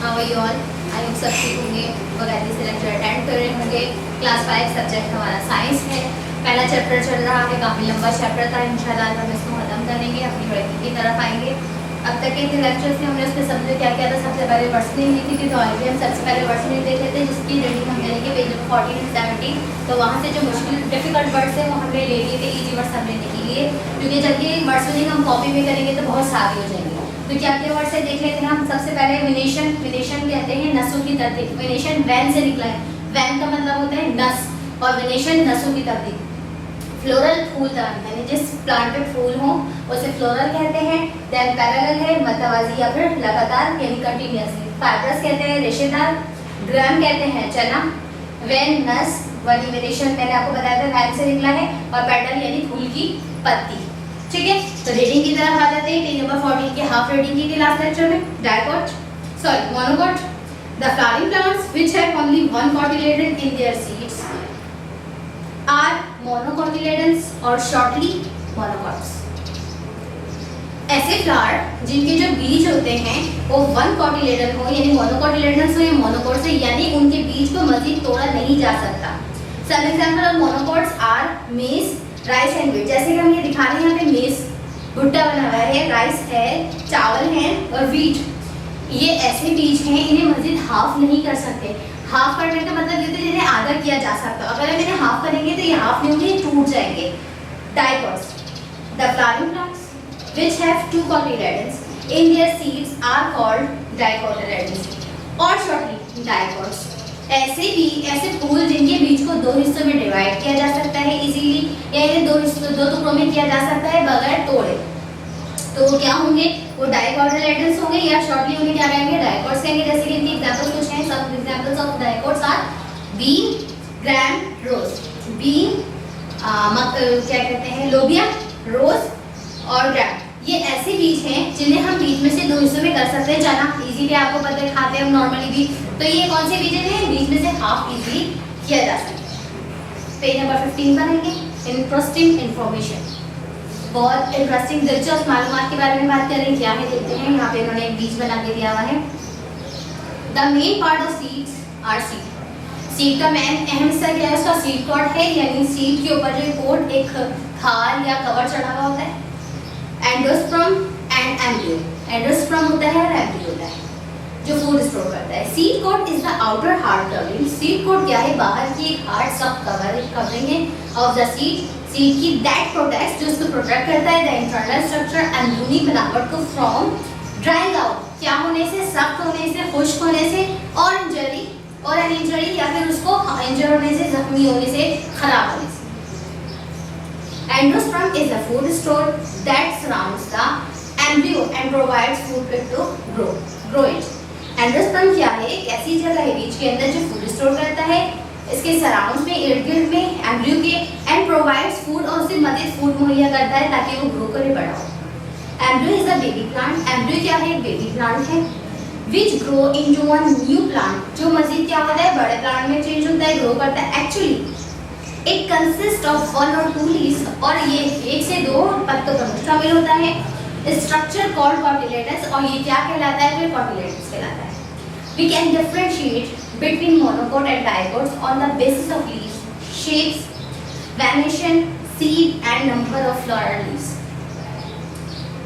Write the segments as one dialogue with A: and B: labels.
A: How are you all? I hope सब ठीक होंगे, वगैरह से लेक्चर अटेंड कर रहे होंगे। क्लास 5 सब्जेक्ट हमारा साइंस है। पहला चैप्टर चल रहा है, काफ़ी लंबा चैप्टर था। इंशाल्लाह हम इसको खत्म करेंगे, अपनी पढ़ाई की तरफ आएंगे। अब तक के लेक्चर्स में हमने उसमें समझे क्या क्या था। सबसे पहले वर्सनिंग ली थी, तो ऑलरेडी हम सबसे पहले वर्सनिंग देख लेते हैं, जिसकी रीडिंग हम करेंगे पेज 14 से 17। तो वहाँ से जो मुश्किल डिफिकल्ट वर्ड्स हैं वो हमने ले लिए थे, ईजी वर्ड्स हमने नहीं लिए, क्योंकि जब ये वर्सनिंग हम कॉपी में करेंगे तो बहुत सारे हो जाएंगे। तो क्या क्या वर्ड्स है देख लेते हैं हम। सबसे पहले विनेशन। विनेशन कहते हैं नसों की तरतीब। विनेशन वैन से निकला है। वैन का मतलब होता है नस, और विनेशन नसों की तरतीब। फ्लोरल फूलदान, यानी जिस प्लांट पे फूल हो उसे फ्लोरल कहते हैं। देन पैरेलल है मतवाजी या फिर लगातार, यानी कंटिन्यूअसली। फाइब्रस कहते हैं रेशेदार। ग्राम कहते हैं चना। वैन नस वाली विनेशन मैंने आपको बताया था वैन से निकला है, और पेटल यानी फूल की पत्ती। ठीक है, तो रीडिंग की तरफ आ जाते हैं। पेज नंबर 14 की हाफ रीडिंग की थी लास्ट लेक्चर में। Dicot, sorry monocot. The flowering plants which have only one cotyledon in their seeds are monocotyledons और शॉर्टली मोनोकॉट्स। ऐसे फ्लावर जिनके जो बीज होते हैं वो वन कोटिलेडन हो, यानी मोनोकोटिलेडन्स हो या मोनोकॉट्स हो, यानी उनके बीज को मजीद तोड़ा नहीं जा सकता। Some example of monocots are maize, rice and wheat. जैसे कि हम ये दिखा रहे हैं यहाँ पे मेज, भुट्टा बना हुआ है, राइस है, चावल है और व्हीट। ये ऐसे बीज हैं, इन्हें मजीद हाफ नहीं कर सकते। हाफ करने का मतलब ये होता है जिन्हें आधा किया जा सकता है। अगर हम इन्हें हाफ करेंगे तो ये हाफ नहीं होंगे, टूट जाएंगे। Dicots. The flowering plants which have two cotyledons in their seeds are called dicotyledons और shortly dicots। ऐसे फूल जिनके बीज को दो हिस्सों में डिवाइड किया जा सकता है इजीली, या इन्हें दो टुकड़ों में किया जा सकता है बगैर तोड़े, तो वो क्या होंगे? वो डाइकोटिलेडन्स होंगे, या शॉर्टली उन्हें क्या कहेंगे? डाइकोट्स कहेंगे। जैसे कि इनके एग्जांपल्स कुछ हैं। Some examples of dicots are bean, gram, rose. Bean क्या कहते हैं? लोबिया, रोज और ग्राम। ये ऐसे बीज हैं जिन्हें हम बीज में से दो हिस्सों में कर सकते हैं। चना इजीली आपको पता है, खाते हैं हम नॉर्मली भी। तो ये कौन से बीज हैं? बीज में से हाफ इजीली किया जा सकता है। पेज नंबर 15 पर आएंगे। इंटरेस्टिंग इंफॉर्मेशन, बहुत इंटरेस्टिंग दिलचस्प मालूमात के बारे में बात कर रहे हैं। क्या है देखते हैं। यहाँ पे इन्होंने एक बीज बना के दिया हुआ है। The main part of seeds are seed. Seed का मेन अहम हिस्सा क्या है? उसका सीड कॉर्ड है, यानी सीड के ऊपर जो कोट एक खाल या कवर चढ़ा हुआ होता है। Endosperm and embryo. एंडोस्पर्म होता है और एम्ब्रियो होता है जो फूड स्टोर करता है। Seed coat is the outer hard covering. Seed coat क्या है? बाहर की एक हार्ड सॉफ्ट कवरिंग है ऑफ द सीड। सीड की दैट प्रोटेक्ट्स, जो उसको प्रोटेक्ट करता है, द इंटरनल स्ट्रक्चर अंदरूनी बनावट को फ्रॉम ड्राइंग आउट, क्या होने से? सख्त होने से, खुश्क होने से, और इंजरी और एन इंजरी, या फिर उसको इंजर होने से, जख्मी होने से, खराब होने से। Endosperm is a food store that surrounds the embryo and provides food to grow it. Endosperm क्या है? एक ऐसी जगह है बीज के अंदर जो फूड स्टोर करता है, इसके सराउंड्स में, इर्द गिर्द में, एम्ब्रियो के, एंड प्रोवाइड्स फूड, और उसे मजीद फूड मुहैया करता है ताकि वो ग्रो करे, बड़ा हो। Embryo is a baby plant. Embryo क्या है? एक बेबी प्लांट है। Which grow into one new plant, जो मजीद क्या होता है? बड़े प्लांट में चेंज होता है, ग्रो करता है। एक्चुअली इट कंसिस्ट ऑफ 1 और 2 लीव्स, और ये 1 से 2 पत्तों का शामिल होता है। स्ट्रक्चर कॉल्ड कोटिलेडन्स, और ये क्या कहलाता है? फिर कोटिलेडन्स कहलाता है। We can differentiate between monocot and dicots on the basis of leaves, shapes, venation, seed and number of floral leaves.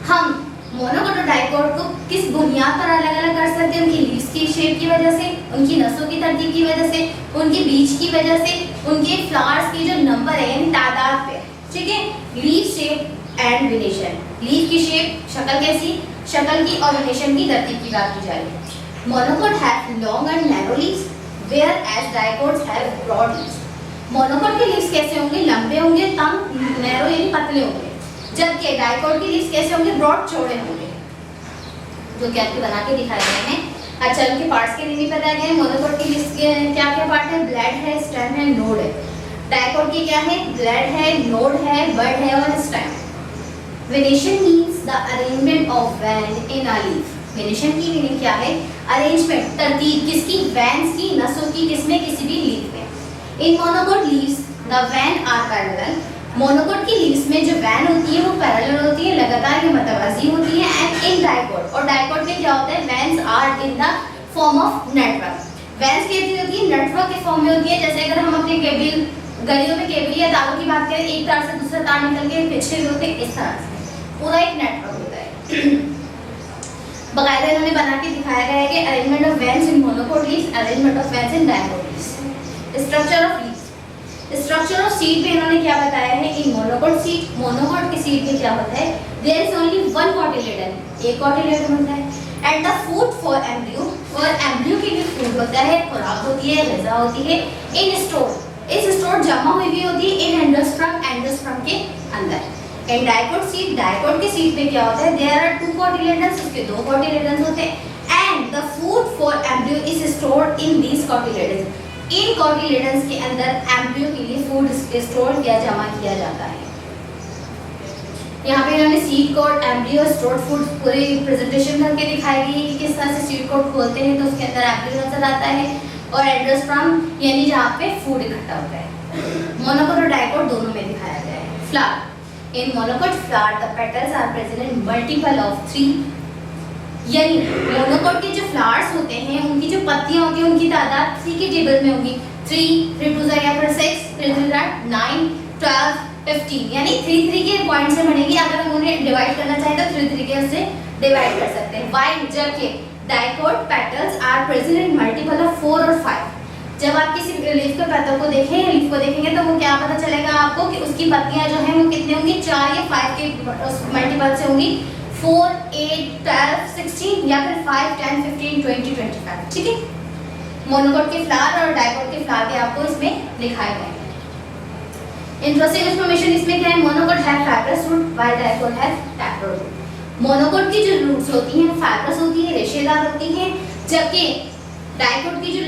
A: हम मोनोकोट और डाइकोट को किस बुनियाद पर अलग अलग कर सकते हैं? उनकी लीव्स की शेप की वजह से, उनकी नसों की तरतीब की वजह से, उनके बीज की वजह से, उनके फ्लावर्स की जो नंबर है तादाद पे। ठीक है, लीव शेप एंड विनेशन। लीव की शेप, शक्ल कैसी? शक्ल की, और विनेशन की तरतीब की बात की जा रही है। Monocot have long and narrow leaves whereas dicots have broad leaves. Monocot के लीव्स कैसे होंगे? लंबे होंगे, तंग, नैरो यानी पतले होंगे, जबकि डाइकोट की लीव्स कैसे होंगे? ब्रॉड, चौड़े होंगे, जो कि आपके बना के दिखाए गए हैं। अच्छा, उनके पार्ट्स के लिए भी बताया गया है। मोनोकोट की लीव्स के क्या क्या पार्ट है? ब्लैड है, स्टेम है, नोड है। डाइकोट की क्या है? ब्लैड है, नोड है, बड है और stem. Venation means the arrangement of van in a leaf. Venation की मीनिंग क्या है? अरेंजमेंट, तरतीब, किसकी? वैन्स की, नसों की, किसमें? किसी भी लीफ में। In monocot leaves the vein are parallel. Monocot की लीव्स में जो वैन होती है वो पैरेलल होती है, लगातार या मतवाजी होती है। एंड इन डाइकोट, और डाइकोट में क्या होता है? Veins are in the form of network. Veins कैसी होती है? नेटवर्क के फॉर्म में होती है। जैसे अगर हम अपने केबल गलियों में केबल या तारों की बात करें, एक तार से दूसरा तार निकल के पीछे भी होते हैं, इस तरह से पूरा एक नेटवर्क होता है। बकायदा इन्होंने बना के दिखाया गया है कि arrangement of veins in monocot leaves, arrangement of veins in dicot leaves. Structure of leaves, structure of seed में इन्होंने क्या बताया है? इन मोनोकोट सीड, मोनोकोट के सीड में क्या होता है? There is only one cotyledon, एक कॉटिलेडन होता है। And the food for embryo, और एम्ब्रियो के लिए फूड होता है, खुराक होती है, ग़िज़ा होती है। इन स्टोर, इस स्टोर जमा हुई भी होती है इन एंडोस्पर्म, एंडोस्पर्म के अंदर। इन डायकोट सीड, डायकोट के सीड में क्या होता है? देयर आर टू कॉटिलेडन्स, उसके दो कॉटिलेडन्स होते हैं। And the food for embryo is stored in these cotyledons, in cotyledons के अंदर एम्ब्रियो के लिए फूड स्टोर या जमा किया जाता है। यहाँ पे इन्होंने seed coat, embryo, stored food पूरी प्रेजेंटेशन करके दिखाई गई है कि किस तरह से सीड कोट खोलते हैं तो उसके अंदर एम्ब्रियो नजर आता है, और एंडोस्पर्म यानी जहाँ पे फूड इकट्ठा होता है। मोनोकोट और डायकोट दोनों में दिखाया गया है। Flower, in monocot flower the petals are present in multiple of 3, यानी मोनोकोट के जो फ्लावर्स होते हैं उनकी जो पत्तियां होती हैं उनकी तादाद 3 के टेबल में होगी। 3 3 2 या फिर 6 3 2 9 12 15, यानी 3 3 के पॉइंट से बनेगी। अगर हम उन्हें डिवाइड करना चाहें तो 3 3 के उससे डिवाइड कर सकते हैं। वाइल, जबकि dicot petals are present in multiple of 4 और 5। जब आप किसी लीफ के पत्तों को देखें, लीफ को देखेंगे तो वो क्या पता चलेगा आपको कि उसकी पत्तियां जो हैं वो कितने होंगी? 4 या 5 के मल्टीपल से होंगी। 4 8 12 16 या फिर 5 10 15 20 25, ठीक है। मोनोकोट के फ्लावर और डायकोट के फ्लावर के आपको इसमें दिखाए गए हैं। इंटरेस्टिंग इन्फॉर्मेशन इसमें क्या है? मोनोकोट है फाइब्रस रूट, व्हाइल डायकोट है टैपरूट रूट। मोनोकोट की जो रूट्स होती हैं वो फाइब्रस होती है, रेशेदार होती हैं, जबकि डायकोट की जो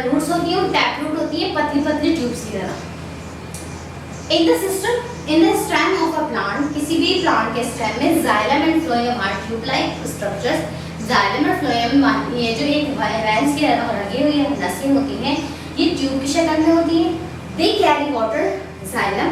A: रूट्स होती हैं वो टैपरूट होती है, पतली पतली ट्यूब्स की तरह। In the system, in the stem of a plant, किसी भी प्लांट के स्टेम में xylem and phloem are tube like structures. Xylem और फ्लोएम ये जो एक वेंस की लगी हुई नसें होती हैं, ये ट्यूब की शक्ल में होती हैं। They carry water, xylem,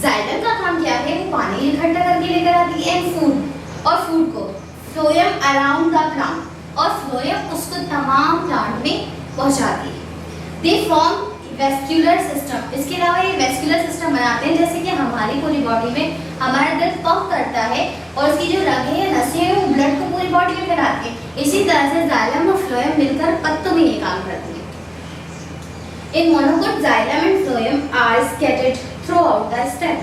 A: xylem का काम क्या है? वो पानी इकट्ठा करके लेकर आती है, एंड फूड, और फूड को फ्लोएम अराउंड द प्लांट, और फ्लोएम उसको तमाम प्लांट में पहुंचाती है। दे फॉर्म वेस्क्यूलर सिस्टम, इसके अलावा ये वेस्क्यूलर सिस्टम बनाते हैं, जैसे कि हमारी पूरी बॉडी में हमारा दिल पंप करता है और उसकी जो रगें या नसें हैं वो ब्लड को पूरी बॉडी में फैलाती है। इसी तरह से जाइलम और फ्लोएम मिलकर पत्तों में ये काम करती है। In monocote, xylem and phloem are scattered throughout the stem.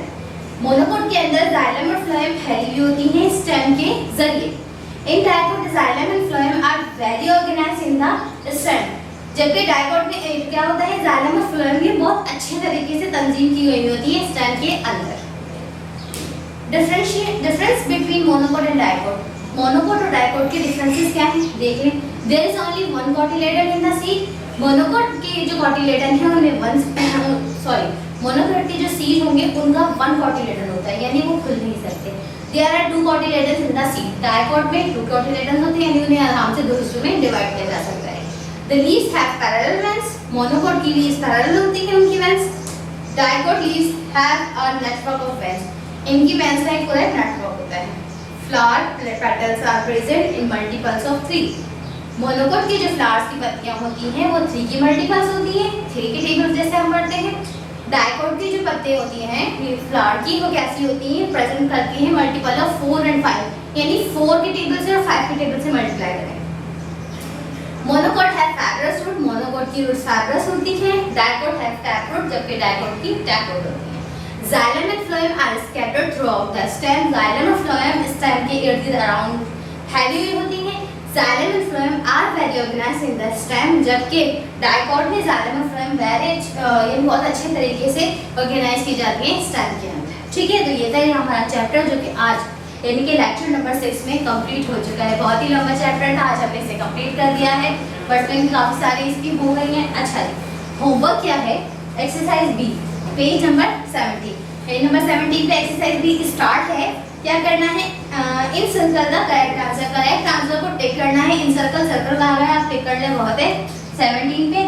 A: Monocot के अंदर जाइलम और फ्लोएम फैली हुई होती हैं स्टेम के जरिए। In dicot xylem and phloem are very organized in the stem, जबकि डायकोट में क्या होता है? जाइलम और फ्लोएम ये बहुत अच्छे तरीके से तंजीम की हुई होती है स्टेम के अंदर। Difference between monocot and dicot, monocot और डायकोट के डिफरेंसेस क्या हैं? देख लें। There is only one cotyledon in the seed, monocot के जो कॉटिलेडन है उनमें मोनोकोट के जो सीड होंगे उनका 1 कॉटिलेडन होता है, यानी वो खुल नहीं सकते। There are 2 cotyledons in the seed, dicot में 2 कॉटिलेडन होते हैं, यानी उन्हें आराम से 2 हिस्सों में डिवाइड किया जा सकता है। The leaves have parallel veins, monocot की लीव्स पैरेलल होती है उनकी veins, dicot leaves have a network of veins, इनकी वेन्स का एक पूरा नेटवर्क होता है। Flower petals are present in multiples of 3, monocot की जो फ्लावर्स की पत्तियां होती हैं वो 3 की मल्टीपल्स होती हैं, 3 के टेबल जैसे हम पढ़ते हैं। डायकोट की जो पत्ते होती हैं फ्लावर की वो कैसी होती हैं? प्रेजेंट करती हैं मल्टीपल ऑफ 4 और 5, यानी 4 के टेबल से और 5 के टेबल से मल्टीप्लाई करें। मोनोकोट है फाइब्रस रूट, मोनोकोट की रूट्स फाइब्रस होती हैं, डायकोट है टैपरूट, जबकि डायकोट की टैपरूट होती है। Xylem and phloem are scattered throughout the stem, xylem और फ्लोएम स्टेम के इर्द गिर्द अराउंड फैली हुई होती हैं। Xylem and phloem are very organized in the stem, जबकि डायकोट में जाइलम और फ्लोएम ये बहुत अच्छे तरीके से ऑर्गेनाइज की जाती है स्टेम के अंदर, ठीक है। तो ये था हमारा चैप्टर जो कि आज यानी कि लेक्चर नंबर 6 में कंप्लीट हो चुका है। बहुत ही लंबा चैप्टर था, आज हमने इसे कंप्लीट कर दिया है, बट में काफ़ी सारी इसकी हो गई हैं। अच्छा जी, होमवर्क क्या है? Exercise B, page number 70, page number 70 पे एक्सरसाइज बी स्टार्ट है। क्या करना है? इन सर्कल का करेक्ट आंसर को टिक करना है। इन सर्कल कहाँ गया? आप टिक कर ले, बहुत है। 17 पे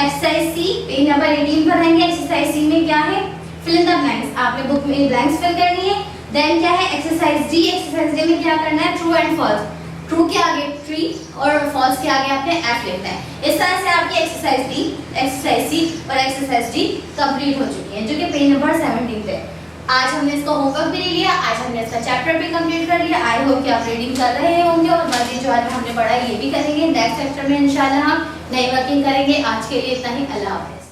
A: एक्सरसाइज सी, पेज नंबर 18 पर आएंगे। एक्सरसाइज सी में क्या है? फिल इन द ब्लैंक्स, आपने बुक में ब्लैंक्स फिल करनी है। देन क्या है? एक्सरसाइज डी, एक्सरसाइज डी में क्या करना है? ट्रू एंड फॉल्स, ट्रू के आगे ट्री और फॉल्स के आगे आपने एफ लिखना है। इस तरह से आपकी एक्सरसाइज डी, एक्सरसाइज सी और एक्सरसाइज डी कंप्लीट हो चुकी है, जो कि पेज नंबर 17 पे। आज हमने इसका होमवर्क भी ले लिया, आज हमने इसका चैप्टर भी कंप्लीट कर लिया। आई होप कि आप रीडिंग कर रहे होंगे और बाकी जो आज हमने पढ़ा ये भी करेंगे। नेक्स्ट चैप्टर में इंशाल्लाह हम नई वर्किंग करेंगे। आज के लिए इतना ही, अल्लाह हाफ़िज़।